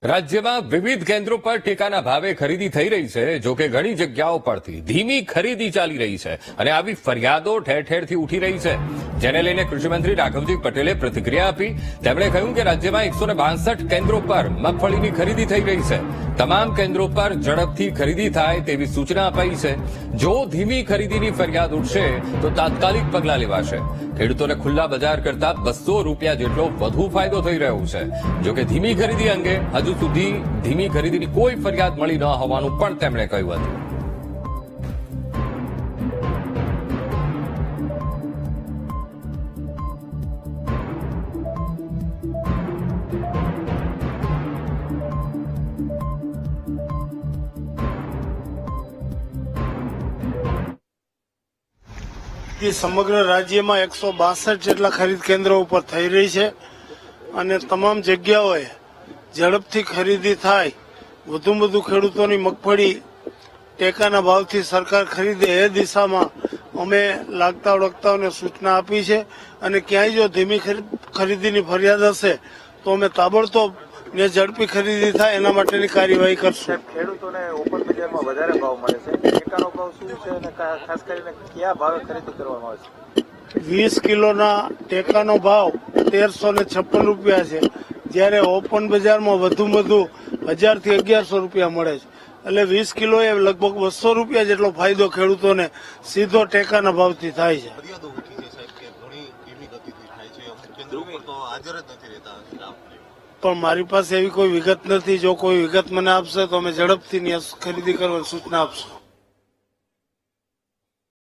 રાજ્યમાં વિવિધ કેન્દ્રો પર ટેકાના ભાવે ખરીદી થઈ રહી છે. જો કે ઘણી જગ્યાઓ પરથી ધીમી ખરીદી ચાલી રહી છે અને આવી ફરિયાદો ઠેર ઠેરથી ઉઠી રહી છે, જેને લઈને કૃષિમંત્રી રાઘવજી પટેલે પ્રતિક્રિયા આપી. તેમણે કહ્યું કે રાજ્યમાં 162 કેન્દ્રો પર મગફળીની ખરીદી થઈ રહી છે. તમામ કેન્દ્રો પર ઝડપથી ખરીદી થાય તેવી સૂચના અપાઈ છે. જો ધીમી ખરીદીની ફરિયાદ ઉઠશે તો તાત્કાલિક પગલાં લેવાશે. ખેડૂતોને ખુલ્લા બજાર કરતા 200 રૂપિયા જેટલો વધુ ફાયદો થઈ રહ્યો છે. જો કે ધીમી ખરીદી અંગે હજુ સુધી ધીમી ખરીદીની કોઈ ફરિયાદ મળી ન હોવાનું પણ તેમણે કહ્યું હતું. સમગ્ર રાજ્યમાં 162 જેટલા ખરીદ કેન્દ્રો ઉપર થઈ રહી છે અને તમામ જગ્યાઓએ ઝડપથી ખરીદી થાય, વધુમાં વધુ ખેડૂતોની મગફળી ટેકાના ભાવથી સરકાર ખરીદે એ દિશામાં અમે લાગતા વળગતાઓને સૂચના આપી છે. અને ક્યાંય જો ધીમી ખરીદીની ફરિયાદ હશે તો અમે તાબડતોબ ને ઝડપી ખરીદી થાય એના માટેની કાર્યવાહી કરશું. ખેડૂતોને ઓપન બજારમાં વધારે ભાવ મળે છે, ટેકાનો ભાવ શું છે અને ખાસ કરીને કયા ભાવે ખરીદી કરવામાં આવે છે? 20 કિલોના ટેકાનો ભાવ 1356 રૂપિયા છે, જ્યારે ઓપન બજારમાં વધુમાં વધુ 1000 થી 1100 રૂપિયા મળે છે. એટલે 20 કિલો એ લગભગ 200 રૂપિયા જેટલો ફાયદો ખેડૂતોને સીધો ટેકાના ભાવથી થાય છે. પણ મારી પાસે એવી કોઈ વિગત નથી. જો કોઈ વિગત મને આપશે તો અમે ઝડપથી ખરીદી કરવાની સૂચના આપશું.